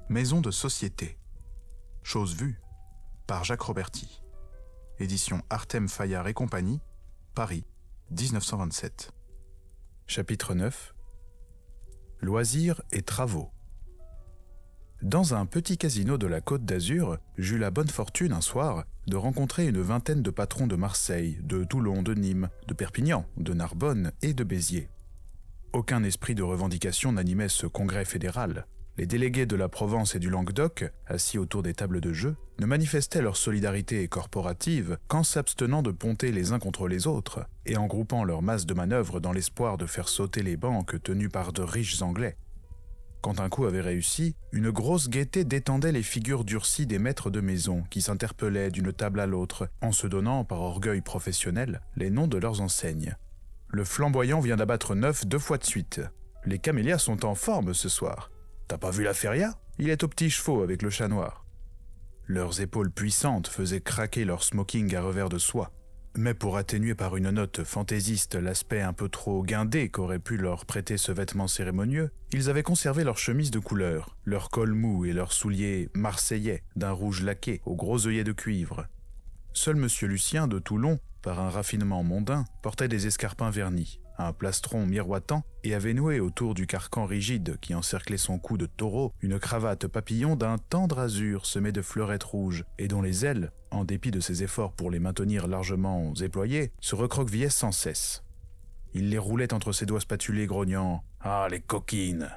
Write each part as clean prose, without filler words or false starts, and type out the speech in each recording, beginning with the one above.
Maison de société. Chose vue, par Jacques Roberti. Édition Artem Fayard et compagnie, Paris, 1927. Chapitre 9. Loisirs et travaux. Dans un petit casino de la Côte d'Azur, j'eus la bonne fortune un soir de rencontrer une vingtaine de patrons de Marseille, de Toulon, de Nîmes, de Perpignan, de Narbonne et de Béziers. Aucun esprit de revendication n'animait ce congrès fédéral. Les délégués de la Provence et du Languedoc, assis autour des tables de jeu, ne manifestaient leur solidarité corporative qu'en s'abstenant de ponter les uns contre les autres et en groupant leurs masses de manœuvres dans l'espoir de faire sauter les banques tenues par de riches Anglais. Quand un coup avait réussi, une grosse gaieté détendait les figures durcies des maîtres de maison qui s'interpellaient d'une table à l'autre en se donnant, par orgueil professionnel, les noms de leurs enseignes. Le flamboyant vient d'abattre 9 2 fois de suite. Les camélias sont en forme ce soir. T'as pas vu la feria? Il est aux petits chevaux avec le chat noir. Leurs épaules puissantes faisaient craquer leur smoking à revers de soie. Mais pour atténuer par une note fantaisiste l'aspect un peu trop guindé qu'aurait pu leur prêter ce vêtement cérémonieux, ils avaient conservé leurs chemises de couleur, leurs cols mous et leurs souliers marseillais d'un rouge laqué aux gros œillets de cuivre. Seul monsieur Lucien de Toulon, par un raffinement mondain, portait des escarpins vernis, un plastron miroitant et avait noué autour du carcan rigide qui encerclait son cou de taureau une cravate papillon d'un tendre azur semé de fleurettes rouges et dont les ailes, en dépit de ses efforts pour les maintenir largement éployées, se recroquevillaient sans cesse. Il les roulait entre ses doigts spatulés grognant « Ah, les coquines !»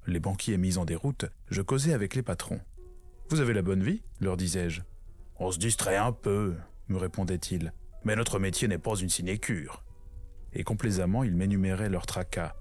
Les banquiers mis en déroute, je causais avec les patrons. « Vous avez la bonne vie ?» leur disais-je. « On se distrait un peu » me répondait-il, « mais notre métier n'est pas une sinécure. » Et complaisamment, ils m'énuméraient leurs tracas.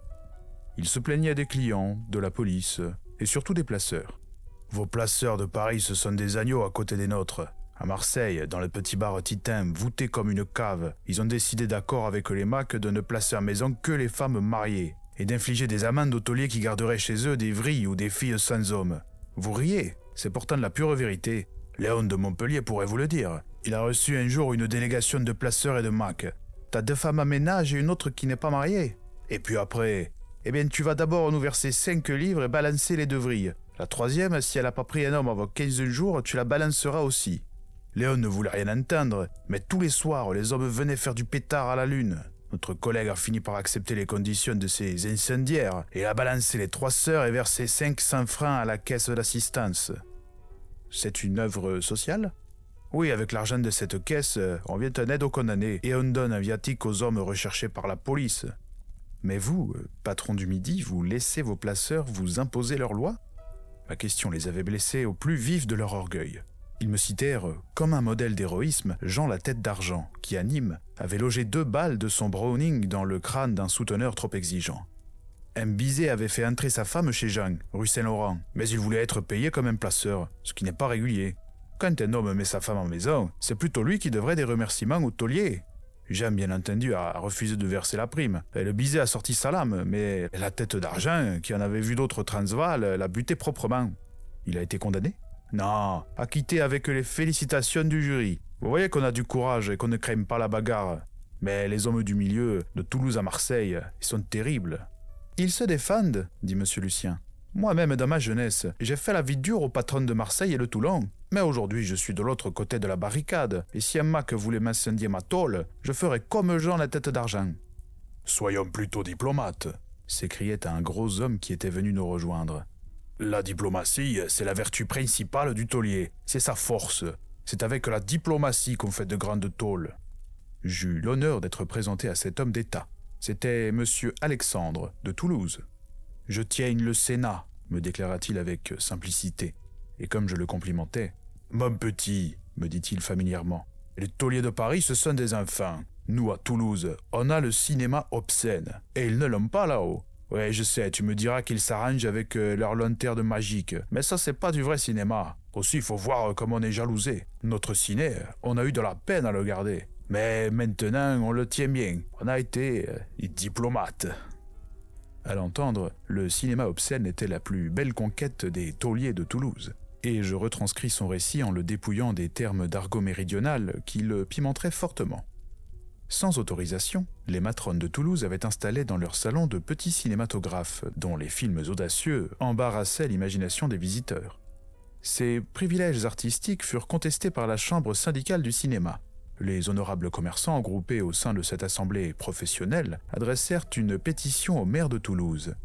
Ils se plaignaient des clients, de la police, et surtout des placeurs. « Vos placeurs de Paris, ce sont des agneaux à côté des nôtres. À Marseille, dans le petit bar Titin, voûté comme une cave, ils ont décidé d'accord avec les MAC de ne placer en maison que les femmes mariées, et d'infliger des amendes aux tauliers qui garderaient chez eux des vrilles ou des filles sans hommes. Vous riez, c'est pourtant de la pure vérité. Léon de Montpellier pourrait vous le dire. Il a reçu un jour une délégation de placeurs et de MAC. T'as 2 femmes à ménage et une autre qui n'est pas mariée. Et puis après, tu vas d'abord nous verser 5 livres et balancer les 2 vrilles. La 3e, si elle n'a pas pris un homme avant 15 jours, tu la balanceras aussi. Léon ne voulait rien entendre, mais tous les soirs, les hommes venaient faire du pétard à la lune. Notre collègue a fini par accepter les conditions de ces incendiaires et a balancé les 3 sœurs et versé 500 francs à la caisse d'assistance. C'est une œuvre sociale ? Oui, avec l'argent de cette caisse, on vient en aide aux condamnés et on donne un viatique aux hommes recherchés par la police. Mais vous, patron du Midi, vous laissez vos placeurs vous imposer leurs lois ? Ma question les avait blessés au plus vif de leur orgueil. Ils me citèrent, comme un modèle d'héroïsme, Jean la Tête d'Argent, qui à Nîmes avait logé 2 balles de son Browning dans le crâne d'un souteneur trop exigeant. Un Bizet avait fait entrer sa femme chez Jean, rue Saint-Laurent, mais il voulait être payé comme un placeur, ce qui n'est pas régulier. Quand un homme met sa femme en maison, c'est plutôt lui qui devrait des remerciements au taulier. Jean, bien entendu, a refusé de verser la prime. Et le Bizet a sorti sa lame, mais la Tête d'Argent, qui en avait vu d'autres Transvaal, l'a buté proprement. Il a été condamné ? Non, acquitté avec les félicitations du jury. Vous voyez qu'on a du courage et qu'on ne craint pas la bagarre. Mais les hommes du milieu, de Toulouse à Marseille, ils sont terribles. Ils se défendent, dit monsieur Lucien. Moi-même, dans ma jeunesse, j'ai fait la vie dure aux patrons de Marseille et de Toulon. Mais aujourd'hui, je suis de l'autre côté de la barricade, et si un Mac voulait m'incendier ma tôle, je ferais comme Jean la Tête d'Argent. « Soyons plutôt diplomates », s'écriait un gros homme qui était venu nous rejoindre. « La diplomatie, c'est la vertu principale du taulier, c'est sa force. C'est avec la diplomatie qu'on fait de grandes tôles. » J'eus l'honneur d'être présenté à cet homme d'État. C'était monsieur Alexandre, de Toulouse. « Je tiens le Sénat », me déclara-t-il avec simplicité. Et comme je le complimentais, « Mon petit », me dit-il familièrement, « les tauliers de Paris, ce sont des enfants. Nous, à Toulouse, on a le cinéma obscène. Et ils ne l'ont pas là-haut. Ouais, je sais, tu me diras qu'ils s'arrangent avec leur lanterne magique. Mais ça, c'est pas du vrai cinéma. Aussi, il faut voir comme on est jalousé. Notre ciné, on a eu de la peine à le garder. Mais maintenant, on le tient bien. On a été diplomates. » À l'entendre, le cinéma obscène était la plus belle conquête des tauliers de Toulouse. Et je retranscris son récit en le dépouillant des termes d'argot méridional qui le pimenteraient fortement. Sans autorisation, les matrones de Toulouse avaient installé dans leur salon de petits cinématographes, dont les films audacieux embarrassaient l'imagination des visiteurs. Ces privilèges artistiques furent contestés par la chambre syndicale du cinéma. Les honorables commerçants groupés au sein de cette assemblée professionnelle adressèrent une pétition au maire de Toulouse.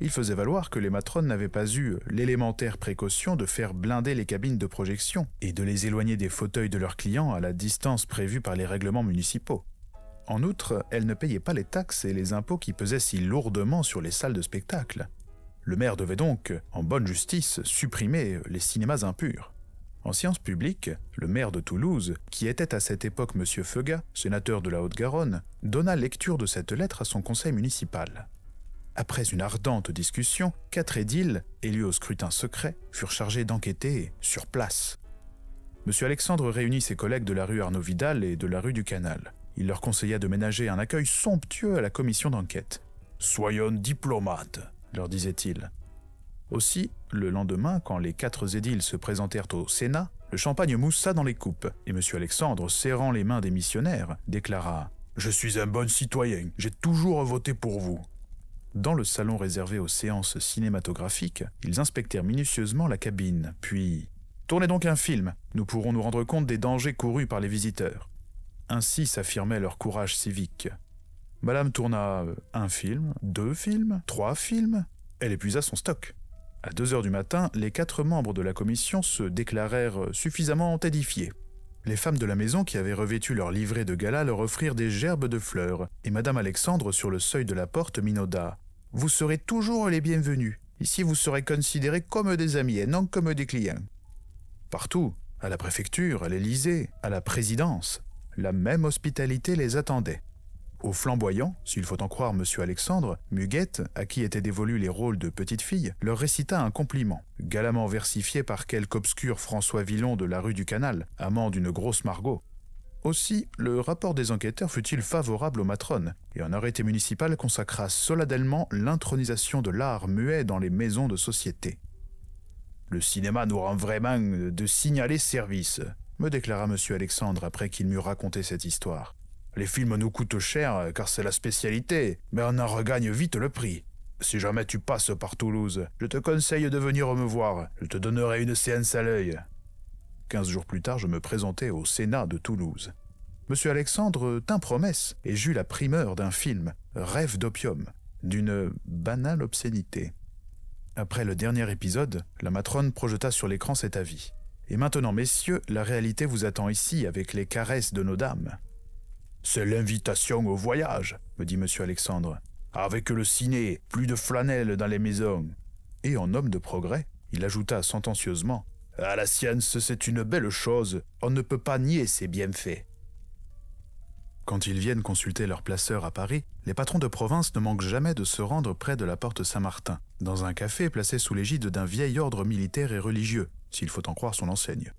Ils faisaient valoir que les matrones n'avaient pas eu l'élémentaire précaution de faire blinder les cabines de projection et de les éloigner des fauteuils de leurs clients à la distance prévue par les règlements municipaux. En outre, elles ne payaient pas les taxes et les impôts qui pesaient si lourdement sur les salles de spectacle. Le maire devait donc, en bonne justice, supprimer les cinémas impurs. En séance publique, le maire de Toulouse, qui était à cette époque M. Feugat, sénateur de la Haute-Garonne, donna lecture de cette lettre à son conseil municipal. Après une ardente discussion, 4 édiles, élus au scrutin secret, furent chargés d'enquêter sur place. M. Alexandre réunit ses collègues de la rue Arnaud-Vidal et de la rue du Canal. Il leur conseilla de ménager un accueil somptueux à la commission d'enquête. « Soyons diplomates », leur disait-il. Aussi, le lendemain, quand les 4 édiles se présentèrent au Sénat, le champagne moussa dans les coupes, et M. Alexandre, serrant les mains des missionnaires, déclara « Je suis un bon citoyen, j'ai toujours voté pour vous ». Dans le salon réservé aux séances cinématographiques, ils inspectèrent minutieusement la cabine, puis « Tournez donc un film, nous pourrons nous rendre compte des dangers courus par les visiteurs ». Ainsi s'affirmait leur courage civique. Madame tourna 1 film, 2 films, 3 films, elle épuisa son stock. À 2h du matin, les 4 membres de la commission se déclarèrent suffisamment édifiés. Les femmes de la maison qui avaient revêtu leur livret de gala leur offrirent des gerbes de fleurs, et Madame Alexandre, sur le seuil de la porte, minauda « Vous serez toujours les bienvenus. Ici, vous serez considérés comme des amis et non comme des clients. » Partout, à la préfecture, à l'Élysée, à la présidence, la même hospitalité les attendait. Au flamboyant, s'il faut en croire M. Alexandre, Muguette, à qui étaient dévolus les rôles de petite fille, leur récita un compliment, galamment versifié par quelque obscur François Villon de la rue du Canal, amant d'une grosse Margot. Aussi, le rapport des enquêteurs fut-il favorable aux matrones, et un arrêté municipal consacra solennellement l'intronisation de l'art muet dans les maisons de société. « Le cinéma nous rend vraiment de signalés service », me déclara M. Alexandre après qu'il m'eut raconté cette histoire. « Les films nous coûtent cher car c'est la spécialité, mais on en regagne vite le prix. Si jamais tu passes par Toulouse, je te conseille de venir me voir, je te donnerai une séance à l'œil. » 15 jours plus tard, je me présentai au Sénat de Toulouse. M. Alexandre tint promesse et j'eus la primeur d'un film, Rêve d'opium, d'une banale obscénité. Après le dernier épisode, la matrone projeta sur l'écran cet avis. « Et maintenant, messieurs, la réalité vous attend ici avec les caresses de nos dames. »« C'est l'invitation au voyage, » me dit M. Alexandre. « Avec le ciné, plus de flanelle dans les maisons. » Et en homme de progrès, il ajouta sentencieusement « Ah, la science, c'est une belle chose, on ne peut pas nier ses bienfaits. » Quand ils viennent consulter leur placeur à Paris, les patrons de province ne manquent jamais de se rendre près de la porte Saint-Martin, dans un café placé sous l'égide d'un vieil ordre militaire et religieux, s'il faut en croire son enseigne.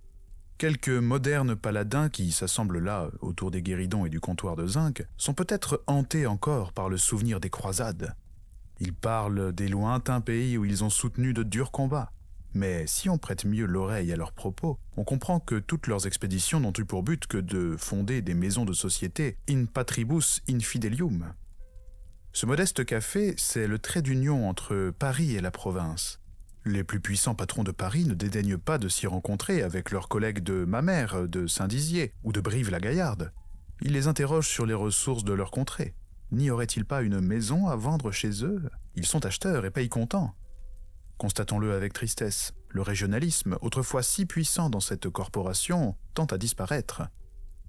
Quelques modernes paladins qui s'assemblent là, autour des guéridons et du comptoir de zinc, sont peut-être hantés encore par le souvenir des croisades. Ils parlent des lointains pays où ils ont soutenu de durs combats. Mais si on prête mieux l'oreille à leurs propos, on comprend que toutes leurs expéditions n'ont eu pour but que de fonder des maisons de société in patribus infidelium. Ce modeste café, c'est le trait d'union entre Paris et la province. Les plus puissants patrons de Paris ne dédaignent pas de s'y rencontrer avec leurs collègues de Mamers, de Saint-Dizier ou de Brive-la-Gaillarde. Ils les interrogent sur les ressources de leur contrée. N'y aurait-il pas une maison à vendre chez eux? Ils sont acheteurs et payent comptant. Constatons-le avec tristesse, le régionalisme, autrefois si puissant dans cette corporation, tend à disparaître.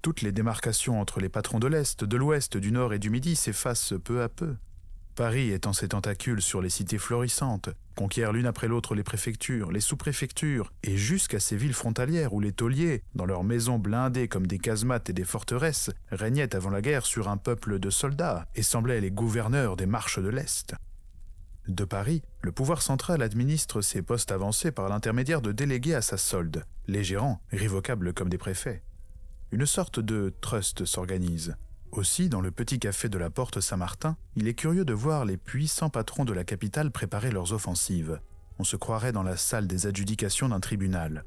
Toutes les démarcations entre les patrons de l'Est, de l'Ouest, du Nord et du Midi s'effacent peu à peu. Paris étend ses tentacules sur les cités florissantes, conquiert l'une après l'autre les préfectures, les sous-préfectures, et jusqu'à ces villes frontalières où les tauliers, dans leurs maisons blindées comme des casemates et des forteresses, régnaient avant la guerre sur un peuple de soldats et semblaient les gouverneurs des marches de l'Est. De Paris, le pouvoir central administre ses postes avancés par l'intermédiaire de délégués à sa solde, les gérants, révocables comme des préfets. Une sorte de trust s'organise. Aussi, dans le petit café de la Porte Saint-Martin, il est curieux de voir les puissants patrons de la capitale préparer leurs offensives. On se croirait dans la salle des adjudications d'un tribunal.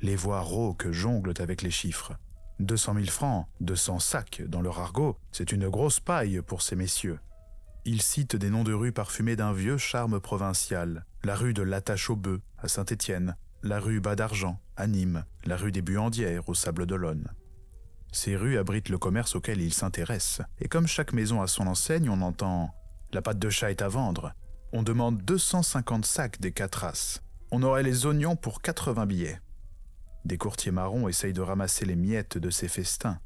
Les voix rauques jonglent avec les chiffres. 200 000 francs, 200 sacs dans leur argot, c'est une grosse paille pour ces messieurs. Ils citent des noms de rues parfumés d'un vieux charme provincial. La rue de l'Attache-aux-Bœufs, à Saint-Étienne, la rue Bas d'Argent, à Nîmes, la rue des Buandières, au Sables-d'Olonne. Ces rues abritent le commerce auquel ils s'intéressent, et comme chaque maison a son enseigne, on entend « La pâte de chat est à vendre ». On demande 250 sacs des 4 races. On aurait les oignons pour 80 billets. Des courtiers marrons essayent de ramasser les miettes de ces festins.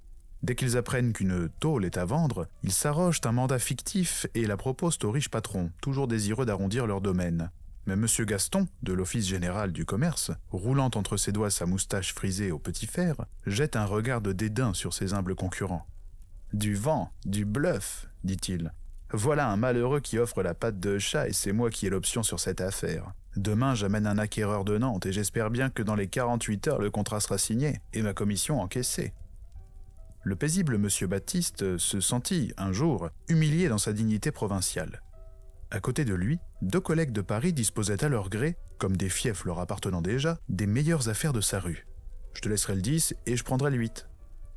Dès qu'ils apprennent qu'une tôle est à vendre, ils s'arrogent un mandat fictif et la proposent aux riches patrons, toujours désireux d'arrondir leur domaine. Mais M. Gaston, de l'Office général du commerce, roulant entre ses doigts sa moustache frisée au petit fer, jette un regard de dédain sur ses humbles concurrents. « Du vent, du bluff, dit-il. Voilà un malheureux qui offre la pâte de chat et c'est moi qui ai l'option sur cette affaire. Demain, j'amène un acquéreur de Nantes et j'espère bien que dans les 48 heures, le contrat sera signé et ma commission encaissée. » Le paisible M. Baptiste se sentit, un jour, humilié dans sa dignité provinciale. À côté de lui, 2 collègues de Paris disposaient à leur gré, comme des fiefs leur appartenant déjà, des meilleures affaires de sa rue. Je te laisserai le 10 et je prendrai le 8.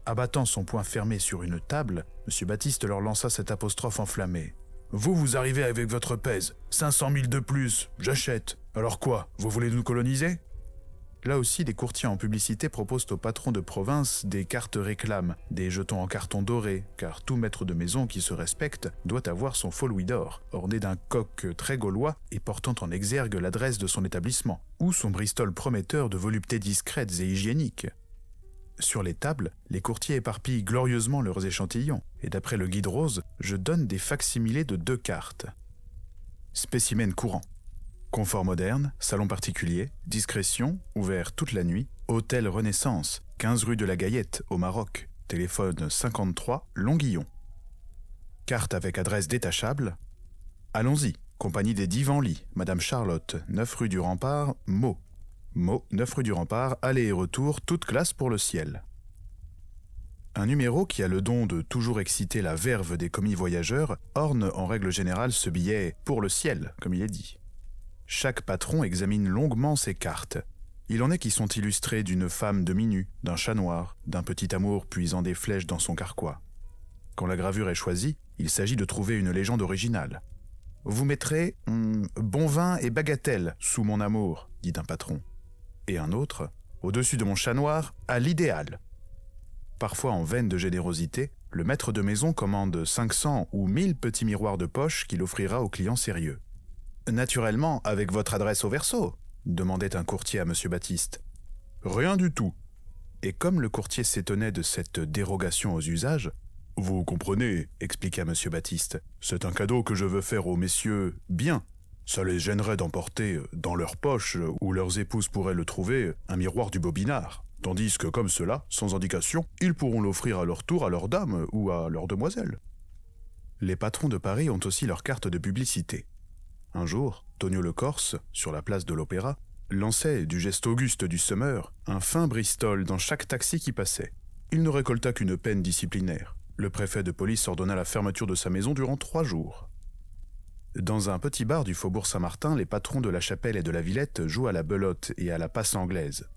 Abattant son poing fermé sur une table, M. Baptiste leur lança cette apostrophe enflammée. « Vous arrivez avec votre pèse, 500 000 de plus, j'achète. Alors quoi, vous voulez nous coloniser ?» Là aussi, des courtiers en publicité proposent aux patrons de province des cartes réclames, des jetons en carton doré, car tout maître de maison qui se respecte doit avoir son faux louis d'or, orné d'un coq très gaulois et portant en exergue l'adresse de son établissement, ou son bristol prometteur de voluptés discrètes et hygiéniques. Sur les tables, les courtiers éparpillent glorieusement leurs échantillons, et d'après le guide rose, je donne des facsimilés de 2 cartes. Spécimen courant. Confort moderne, salon particulier, discrétion, ouvert toute la nuit, hôtel Renaissance, 15 rue de la Gaillette, au Maroc, téléphone 53, Longuillon. Carte avec adresse détachable. Allons-y, compagnie des Divans-Lits, Madame Charlotte, 9 rue du Rempart, Meaux. Meaux, 9 rue du Rempart, aller et retour, toute classe pour le ciel. Un numéro qui a le don de toujours exciter la verve des commis voyageurs orne en règle générale ce billet « pour le ciel », comme il est dit. Chaque patron examine longuement ses cartes. Il en est qui sont illustrés d'une femme demi-nue, d'un chat noir, d'un petit amour puisant des flèches dans son carquois. Quand la gravure est choisie, il s'agit de trouver une légende originale. « Vous mettrez bon vin et bagatelle sous mon amour », dit un patron. Et un autre, « au-dessus de mon chat noir, à l'idéal ». Parfois en veine de générosité, le maître de maison commande 500 ou 1000 petits miroirs de poche qu'il offrira aux clients sérieux. « Naturellement, avec votre adresse au verso ?» demandait un courtier à M. Baptiste. « Rien du tout. » Et comme le courtier s'étonnait de cette dérogation aux usages, « Vous comprenez, expliqua M. Baptiste, c'est un cadeau que je veux faire aux messieurs bien. Ça les gênerait d'emporter dans leur poche, où leurs épouses pourraient le trouver, un miroir du Bobinard. Tandis que comme cela, sans indication, ils pourront l'offrir à leur tour à leurs dames ou à leurs demoiselles. » Les patrons de Paris ont aussi leur carte de publicité. Un jour, Tonio le Corse, sur la place de l'Opéra, lançait, du geste auguste du semeur, un fin bristol dans chaque taxi qui passait. Il ne récolta qu'une peine disciplinaire. Le préfet de police ordonna la fermeture de sa maison durant 3 jours. Dans un petit bar du faubourg Saint-Martin, les patrons de la Chapelle et de la Villette jouent à la belote et à la passe anglaise.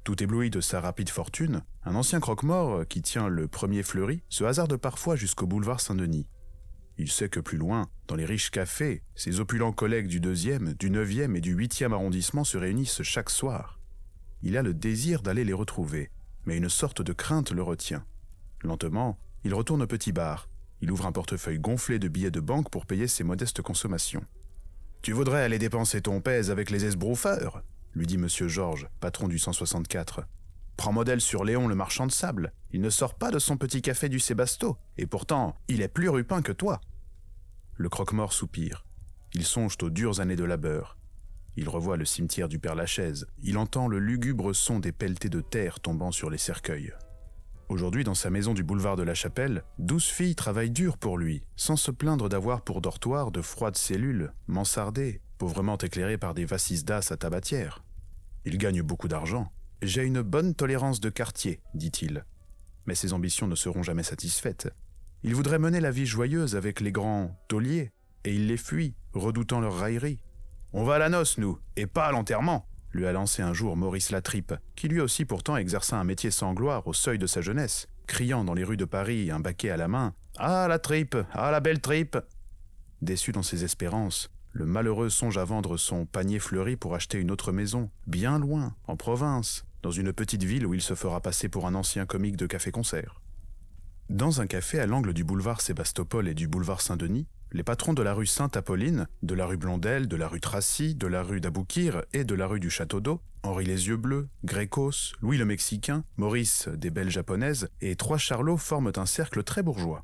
Tout ébloui de sa rapide fortune, un ancien croque-mort, qui tient le premier fleuri, se hasarde parfois jusqu'au boulevard Saint-Denis. Il sait que plus loin, dans les riches cafés, ses opulents collègues du 2e, du 9e et du 8e arrondissement se réunissent chaque soir. Il a le désir d'aller les retrouver, mais une sorte de crainte le retient. Lentement, il retourne au petit bar. Il ouvre un portefeuille gonflé de billets de banque pour payer ses modestes consommations. « Tu voudrais aller dépenser ton pèse avec les esbrouffeurs ?» lui dit M. Georges, patron du 164. « Prends modèle sur Léon le marchand de sable. Il ne sort pas de son petit café du Sébasto, et pourtant, il est plus rupin que toi. » Le croque-mort soupire. Il songe aux dures années de labeur. Il revoit le cimetière du Père-Lachaise. Il entend le lugubre son des pelletées de terre tombant sur les cercueils. Aujourd'hui, dans sa maison du boulevard de la Chapelle, 12 filles travaillent dur pour lui, sans se plaindre d'avoir pour dortoir de froides cellules, mansardées, pauvrement éclairées par des vasisdas à tabatière. Il gagne beaucoup d'argent. « J'ai une bonne tolérance de quartier », dit-il. Mais ses ambitions ne seront jamais satisfaites. Il voudrait mener la vie joyeuse avec les grands tauliers, et il les fuit, redoutant leur raillerie. « On va à la noce, nous, et pas à l'enterrement !» lui a lancé un jour Maurice Latripe, qui lui aussi pourtant exerça un métier sans gloire au seuil de sa jeunesse, criant dans les rues de Paris, un baquet à la main « Ah, la tripe! Ah, la belle tripe !» Déçu dans ses espérances, le malheureux songe à vendre son panier fleuri pour acheter une autre maison, bien loin, en province, dans une petite ville où il se fera passer pour un ancien comique de café-concert. Dans un café à l'angle du boulevard Sébastopol et du boulevard Saint-Denis, les patrons de la rue Sainte-Apolline, de la rue Blondel, de la rue Tracy, de la rue d'Aboukir et de la rue du Château d'Eau, Henri les Yeux Bleus, Grécos, Louis le Mexicain, Maurice des Belles Japonaises et 3 Charlots forment un cercle très bourgeois.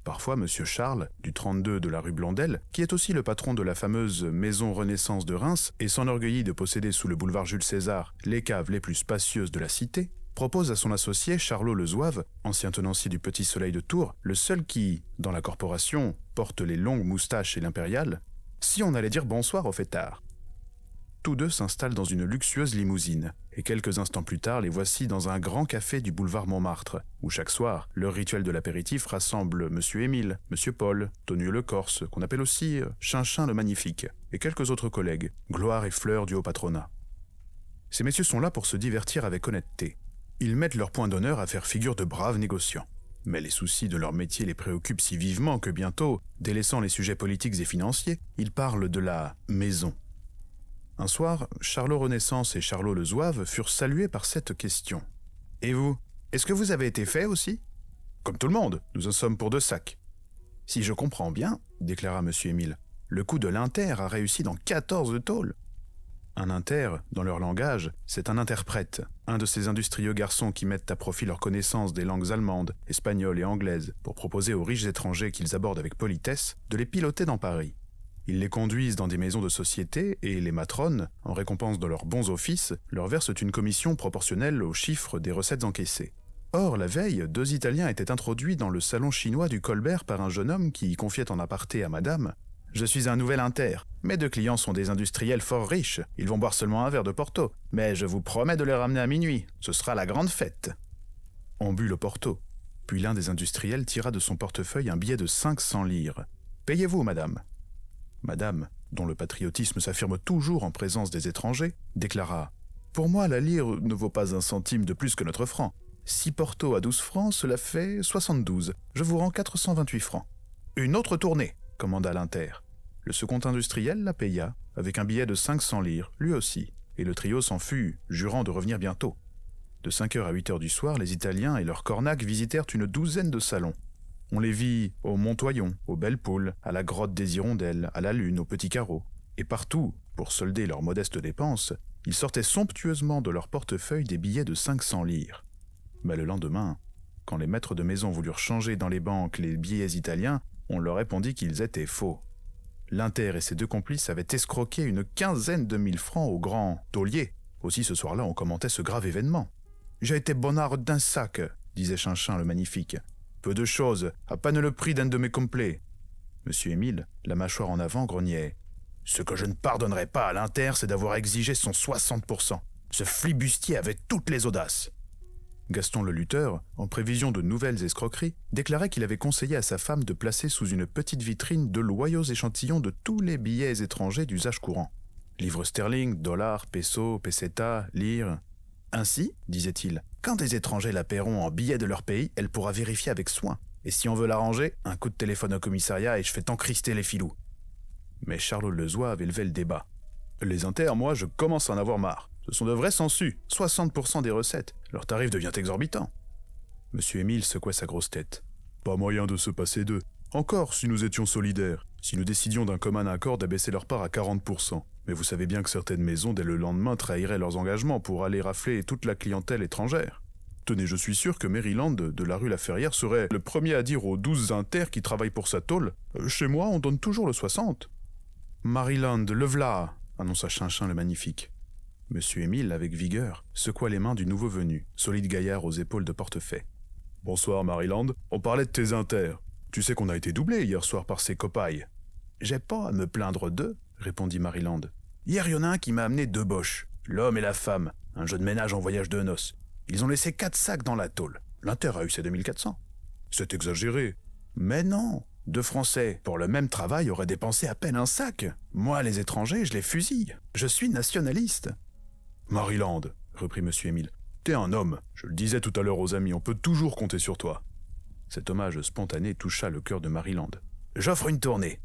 Parfois, M. Charles, du 32 de la rue Blondel, qui est aussi le patron de la fameuse Maison Renaissance de Reims et s'enorgueillit de posséder sous le boulevard Jules César les caves les plus spacieuses de la cité, propose à son associé Charlot le Zouave, ancien tenancier du Petit Soleil de Tours, le seul qui, dans la corporation, porte les longues moustaches et l'impériale, si on allait dire bonsoir au fêtard. Tous deux s'installent dans une luxueuse limousine, et quelques instants plus tard, les voici dans un grand café du boulevard Montmartre, où chaque soir, leur rituel de l'apéritif rassemble M. Émile, M. Paul, Tonieux le Corse, qu'on appelle aussi Chinchin le Magnifique, et quelques autres collègues, Gloire et Fleur du haut patronat. Ces messieurs sont là pour se divertir avec honnêteté. Ils mettent leur point d'honneur à faire figure de braves négociants. Mais les soucis de leur métier les préoccupent si vivement que bientôt, délaissant les sujets politiques et financiers, ils parlent de la maison. Un soir, Charlot Renaissance et Charlot le Zouave furent salués par cette question. « Et vous, est-ce que vous avez été fait aussi ?»« Comme tout le monde, nous en sommes pour 2 sacs. »« Si je comprends bien, déclara M. Émile, le coup de l'Inter a réussi dans 14 tôles. » Un inter, dans leur langage, c'est un interprète, un de ces industrieux garçons qui mettent à profit leur connaissance des langues allemandes, espagnoles et anglaises pour proposer aux riches étrangers qu'ils abordent avec politesse de les piloter dans Paris. Ils les conduisent dans des maisons de société et les matrones, en récompense de leurs bons offices, leur versent une commission proportionnelle au chiffre des recettes encaissées. Or, la veille, 2 Italiens étaient introduits dans le salon chinois du Colbert par un jeune homme qui confiait en aparté à madame « Je suis un nouvel inter. Mes 2 clients sont des industriels fort riches. Ils vont boire seulement un verre de Porto. Mais je vous promets de les ramener à minuit. Ce sera la grande fête. » On but le Porto. Puis l'un des industriels tira de son portefeuille un billet de 500 livres. « Payez-vous, madame. » Madame, dont le patriotisme s'affirme toujours en présence des étrangers, déclara « Pour moi, la lire ne vaut pas 1 centime de plus que notre franc. 6 Porto à 12 francs, cela fait 72. Je vous rends 428 francs. »« Une autre tournée !» commanda l'Inter. Le second industriel la paya, avec un billet de 500 livres, lui aussi, et le trio s'en fut, jurant de revenir bientôt. De 5h à 8h du soir, les Italiens et leurs cornacs visitèrent une 12aine de salons. On les vit au Montoyon, aux Belles Poules, à la Grotte des Hirondelles, à la Lune, au Petit Carreau. Et partout, pour solder leurs modestes dépenses, ils sortaient somptueusement de leur portefeuille des billets de 500 livres. Mais le lendemain, quand les maîtres de maison voulurent changer dans les banques les billets italiens, on leur répondit qu'ils étaient faux. L'Inter et ses 2 complices avaient escroqué une 15aine de 1000 francs au grand taulier. Aussi ce soir-là, on commentait ce grave événement. « J'ai été bonnard d'un sac, » disait Chinchin le Magnifique. « Peu de choses, à peine le prix d'un de mes complets. » M. Émile, la mâchoire en avant, grognait. « Ce que je ne pardonnerai pas à l'Inter, c'est d'avoir exigé son 60%. Ce flibustier avait toutes les audaces. » Gaston le lutteur, en prévision de nouvelles escroqueries, déclarait qu'il avait conseillé à sa femme de placer sous une petite vitrine de loyaux échantillons de tous les billets étrangers d'usage courant. Livres sterling, dollars, pesos, pesetas, lire. Ainsi, disait-il, quand des étrangers la paieront en billets de leur pays, elle pourra vérifier avec soin. Et si on veut l'arranger, un coup de téléphone au commissariat et je fais encrister les filous. Mais Charlot le Zouave élevait le débat. Les inters, moi, je commence à en avoir marre. Ce sont de vrais sangsues, 60% des recettes. Leur tarif devient exorbitant. M. Émile secouait sa grosse tête. Pas moyen de se passer d'eux. Encore si nous étions solidaires, si nous décidions d'un commun accord d'abaisser leur part à 40%. Mais vous savez bien que certaines maisons, dès le lendemain, trahiraient leurs engagements pour aller rafler toute la clientèle étrangère. Tenez, je suis sûr que Maryland, de la rue La Ferrière, serait le premier à dire aux 12 inters qui travaillent pour sa tôle « Chez moi, on donne toujours le 60 ». « Maryland, le v'là !» annonça Chinchin le Magnifique. M. Émile, avec vigueur, secoua les mains du nouveau venu, solide gaillard aux épaules de portefaix. « Bonsoir, Maryland. On parlait de tes inters. Tu sais qu'on a été doublés hier soir par ces copailles. »« J'ai pas à me plaindre d'eux, » répondit Maryland. « Hier, il y en a un qui m'a amené 2 boches, l'homme et la femme, un jeune ménage en voyage de noces. Ils ont laissé 4 sacs dans la tôle. L'Inter a eu ses 2400. »« C'est exagéré. »« Mais non, 2 Français, pour le même travail, auraient dépensé à peine un sac. Moi, les étrangers, je les fusille. Je suis nationaliste. » « Maryland, reprit M. Émile, t'es un homme. Je le disais tout à l'heure aux amis, on peut toujours compter sur toi. » Cet hommage spontané toucha le cœur de Maryland. « J'offre une tournée. »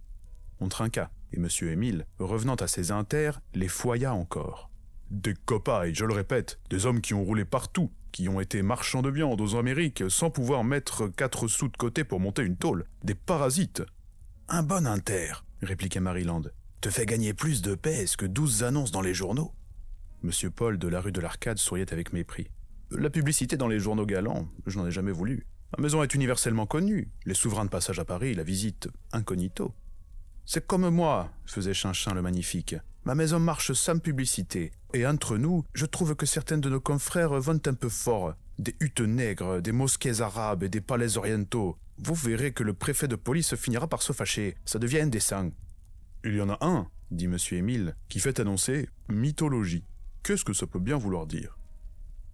On trinqua, et M. Émile, revenant à ses inters, les foya encore. « Des copains, je le répète, des hommes qui ont roulé partout, qui ont été marchands de viande aux Amériques sans pouvoir mettre 4 sous de côté pour monter une tôle. Des parasites. »« Un bon inter, répliqua Maryland, te fait gagner plus de pèse que 12 annonces dans les journaux. » M. Paul de la rue de l'Arcade souriait avec mépris. « La publicité dans les journaux galants, je n'en ai jamais voulu. Ma maison est universellement connue. Les souverains de passage à Paris la visitent incognito. »« C'est comme moi, faisait Chinchin le Magnifique. Ma maison marche sans publicité. Et entre nous, je trouve que certains de nos confrères vont un peu fort. Des huttes nègres, des mosquées arabes et des palais orientaux. Vous verrez que le préfet de police finira par se fâcher. Ça devient indécent. »« Il y en a un, dit M. Émile, qui fait annoncer « mythologie ». Qu'est-ce que ça peut bien vouloir dire ?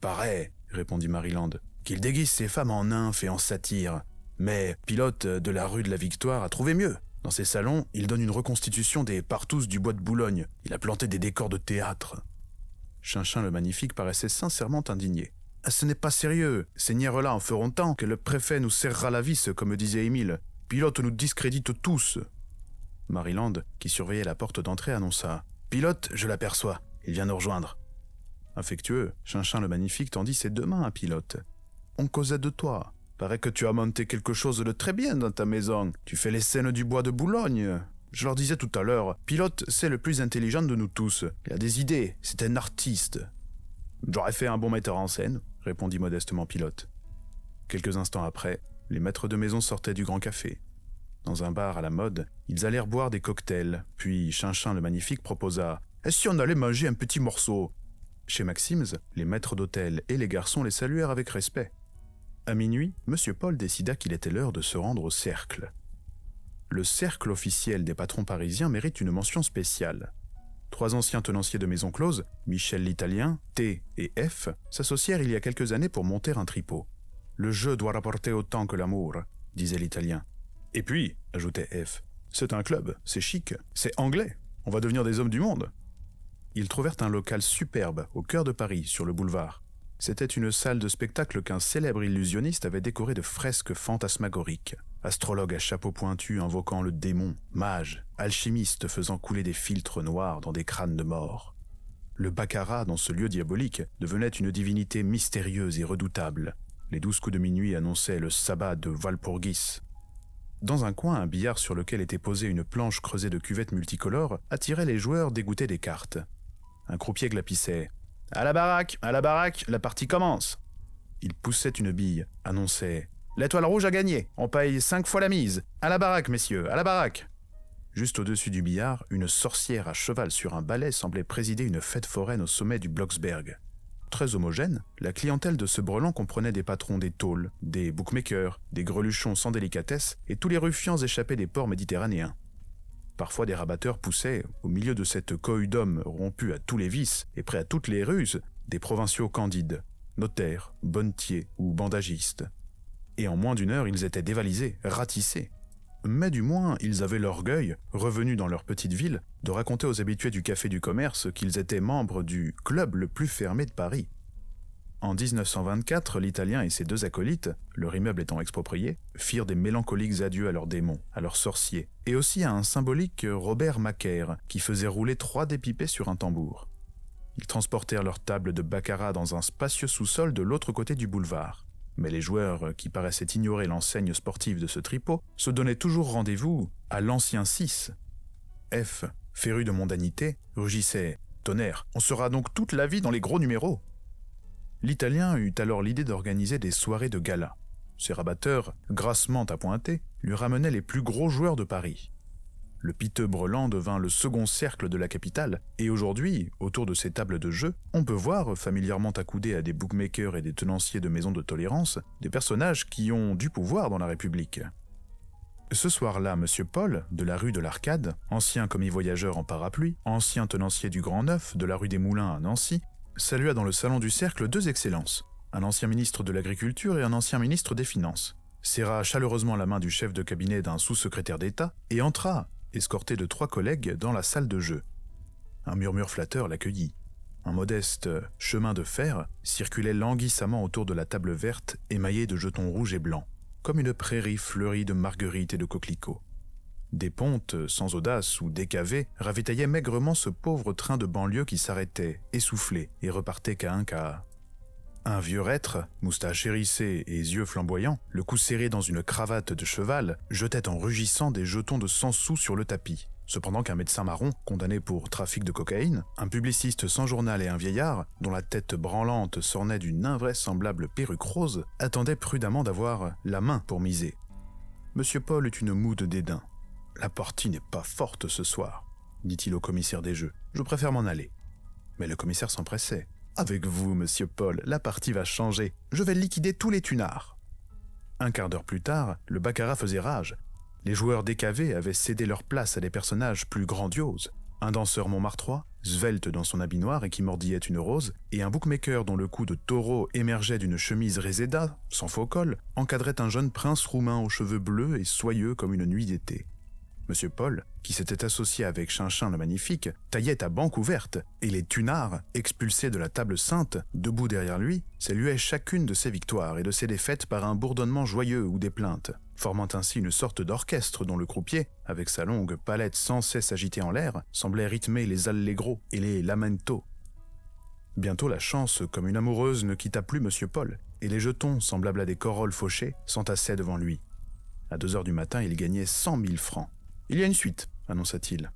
Paraît, répondit Maryland, qu'il déguise ses femmes en nymphes et en satyres. Mais Pilote de la rue de la Victoire a trouvé mieux. Dans ses salons, il donne une reconstitution des partous du bois de Boulogne. Il a planté des décors de théâtre. Chinchin le Magnifique paraissait sincèrement indigné. « Ce n'est pas sérieux. Ces nières-là en feront tant que le préfet nous serrera la vis, comme disait Émile. Pilote nous discrédite tous. » Maryland, qui surveillait la porte d'entrée, annonça « Pilote, je l'aperçois. Il vient nous rejoindre. » Affectueux, Chinchin le Magnifique tendit ses 2 mains à Pilote. « On causait de toi. Paraît que tu as monté quelque chose de très bien dans ta maison. Tu fais les scènes du bois de Boulogne. Je leur disais tout à l'heure, Pilote, c'est le plus intelligent de nous tous. Il a des idées, c'est un artiste. »« J'aurais fait un bon metteur en scène, » répondit modestement Pilote. Quelques instants après, les maîtres de maison sortaient du Grand Café. Dans un bar à la mode, ils allèrent boire des cocktails, puis Chinchin le Magnifique proposa « Et si on allait manger un petit morceau ?» Chez Maxim's, les maîtres d'hôtel et les garçons les saluèrent avec respect. À minuit, M. Paul décida qu'il était l'heure de se rendre au cercle. Le cercle officiel des patrons parisiens mérite une mention spéciale. 3 anciens tenanciers de maisons closes, Michel l'Italien, T et F, s'associèrent il y a quelques années pour monter un tripot. « Le jeu doit rapporter autant que l'amour », disait l'Italien. « Et puis, ajoutait F, c'est un club, c'est chic, c'est anglais, on va devenir des hommes du monde. » Ils trouvèrent un local superbe au cœur de Paris, sur le boulevard. C'était une salle de spectacle qu'un célèbre illusionniste avait décorée de fresques fantasmagoriques. Astrologues à chapeau pointu invoquant le démon, mages, alchimistes faisant couler des filtres noirs dans des crânes de mort. Le baccarat dans ce lieu diabolique devenait une divinité mystérieuse et redoutable. Les 12 coups de minuit annonçaient le sabbat de Walpurgis. Dans un coin, un billard sur lequel était posée une planche creusée de cuvettes multicolores attirait les joueurs dégoûtés des cartes. Un croupier glapissait « À la baraque, la partie commence !» Il poussait une bille, annonçait « L'étoile rouge a gagné, on paye 5 fois la mise. À la baraque, messieurs, à la baraque !» Juste au-dessus du billard, une sorcière à cheval sur un balai semblait présider une fête foraine au sommet du Blocksberg. Très homogène, la clientèle de ce brelan comprenait des patrons des tôles, des bookmakers, des greluchons sans délicatesse et tous les ruffians échappés des ports méditerranéens. Parfois des rabatteurs poussaient, au milieu de cette cohue d'hommes rompus à tous les vices et prêts à toutes les ruses, des provinciaux candides, notaires, bonnetiers ou bandagistes. Et en moins d'1 heure, ils étaient dévalisés, ratissés. Mais du moins, ils avaient l'orgueil, revenus dans leur petite ville, de raconter aux habitués du café du commerce qu'ils étaient membres du club le plus fermé de Paris. En 1924, l'Italien et ses 2 acolytes, leur immeuble étant exproprié, firent des mélancoliques adieux à leurs démons, à leurs sorciers, et aussi à un symbolique Robert Macaire, qui faisait rouler 3 dépipés sur un tambour. Ils transportèrent leur table de baccarat dans un spacieux sous-sol de l'autre côté du boulevard. Mais les joueurs, qui paraissaient ignorer l'enseigne sportive de ce tripot, se donnaient toujours rendez-vous à l'ancien 6. F, féru de mondanité, rugissait « Tonnerre, on sera donc toute la vie dans les gros numéros !» L'Italien eut alors l'idée d'organiser des soirées de gala. Ses rabatteurs, grassement appointés, lui ramenaient les plus gros joueurs de Paris. Le piteux brelan devint le second cercle de la capitale, et aujourd'hui, autour de ces tables de jeu, on peut voir, familièrement accoudés à des bookmakers et des tenanciers de maisons de tolérance, des personnages qui ont du pouvoir dans la République. Ce soir-là, M. Paul, de la rue de l'Arcade, ancien commis-voyageur en parapluie, ancien tenancier du Grand Neuf, de la rue des Moulins à Nancy, salua dans le salon du cercle 2 excellences, un ancien ministre de l'Agriculture et un ancien ministre des Finances, serra chaleureusement la main du chef de cabinet d'un sous-secrétaire d'État et entra, escorté de 3 collègues, dans la salle de jeu. Un murmure flatteur l'accueillit. Un modeste chemin de fer circulait languissamment autour de la table verte émaillée de jetons rouges et blancs, comme une prairie fleurie de marguerites et de coquelicots. Des pontes, sans audace ou décavées, ravitaillaient maigrement ce pauvre train de banlieue qui s'arrêtait, essoufflé, et repartait qu'à un quart. Un vieux reître, moustache hérissée et yeux flamboyants, le cou serré dans une cravate de cheval, jetait en rugissant des jetons de 100 sous sur le tapis. Cependant qu'un médecin marron, condamné pour trafic de cocaïne, un publiciste sans journal et un vieillard, dont la tête branlante s'ornait d'une invraisemblable perruque rose, attendaient prudemment d'avoir la main pour miser. Monsieur Paul eut une moue de dédain. « La partie n'est pas forte ce soir, » dit-il au commissaire des jeux. « Je préfère m'en aller. » Mais le commissaire s'empressait. « Avec vous, monsieur Paul, la partie va changer. Je vais liquider tous les tunards. » Un quart d'heure plus tard, le baccarat faisait rage. Les joueurs décavés avaient cédé leur place à des personnages plus grandioses. Un danseur montmartrois, svelte dans son habit noir et qui mordillait une rose, et un bookmaker dont le cou de taureau émergeait d'une chemise réséda, sans faux col, encadrait un jeune prince roumain aux cheveux bleus et soyeux comme une nuit d'été. Monsieur Paul, qui s'était associé avec Chinchin le Magnifique, taillait à banque ouverte, et les tunards, expulsés de la table sainte, debout derrière lui, saluaient chacune de ses victoires et de ses défaites par un bourdonnement joyeux ou des plaintes, formant ainsi une sorte d'orchestre dont le croupier, avec sa longue palette sans cesse agitée en l'air, semblait rythmer les allegros et les lamento. Bientôt la chance, comme une amoureuse, ne quitta plus Monsieur Paul, et les jetons, semblables à des corolles fauchées, s'entassaient devant lui. À 2 heures du matin, il gagnait 100 000 francs. « Il y a une suite », annonça-t-il.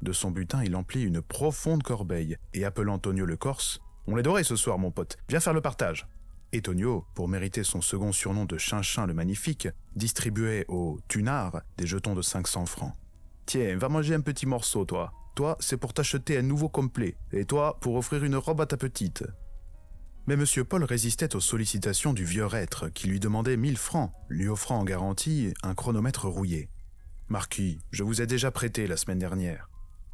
De son butin, il emplit une profonde corbeille, et appelant Tonio le Corse, « On l'est doré ce soir, mon pote, viens faire le partage !» Et Tonio, pour mériter son second surnom de Chinchin le Magnifique, distribuait aux tunards des jetons de 500 francs. « Tiens, va manger un petit morceau, toi. Toi, c'est pour t'acheter un nouveau complet, et toi, pour offrir une robe à ta petite. » Mais Monsieur Paul résistait aux sollicitations du vieux reître, qui lui demandait 1000 francs, lui offrant en garantie un chronomètre rouillé. « Marquis, je vous ai déjà prêté la semaine dernière. »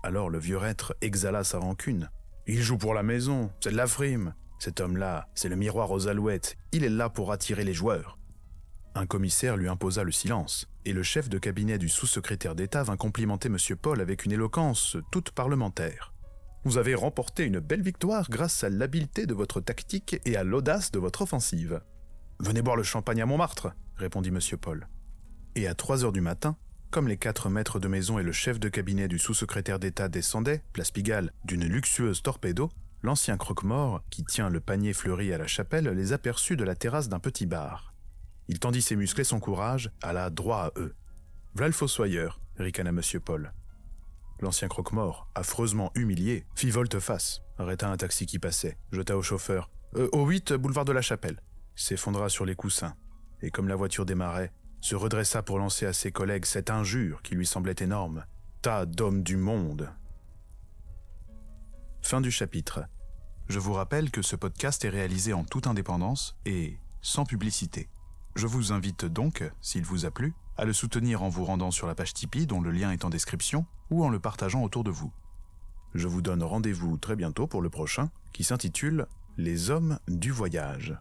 Alors le vieux reître exhala sa rancune. « Il joue pour la maison, c'est de la frime. Cet homme-là, c'est le miroir aux alouettes. Il est là pour attirer les joueurs. » Un commissaire lui imposa le silence, et le chef de cabinet du sous-secrétaire d'État vint complimenter Monsieur Paul avec une éloquence toute parlementaire. « Vous avez remporté une belle victoire grâce à l'habileté de votre tactique et à l'audace de votre offensive. »« Venez boire le champagne à Montmartre, » répondit Monsieur Paul. Et à 3 heures du matin, comme les 4 maîtres de maison et le chef de cabinet du sous-secrétaire d'État descendaient, place Pigalle, d'une luxueuse torpedo, l'ancien croque-mort, qui tient le panier fleuri à la chapelle, les aperçut de la terrasse d'un petit bar. Il tendit ses muscles et son courage, alla droit à eux. « V'là le fossoyeur », ricana Monsieur Paul. L'ancien croque-mort, affreusement humilié, fit volte-face, arrêta un taxi qui passait, jeta au chauffeur « Au 8, boulevard de la Chapelle », s'effondra sur les coussins, et comme la voiture démarrait, se redressa pour lancer à ses collègues cette injure qui lui semblait énorme. « Tas d'hommes du monde !» Fin du chapitre. Je vous rappelle que ce podcast est réalisé en toute indépendance et sans publicité. Je vous invite donc, s'il vous a plu, à le soutenir en vous rendant sur la page Tipeee dont le lien est en description ou en le partageant autour de vous. Je vous donne rendez-vous très bientôt pour le prochain qui s'intitule « Les hommes du voyage ».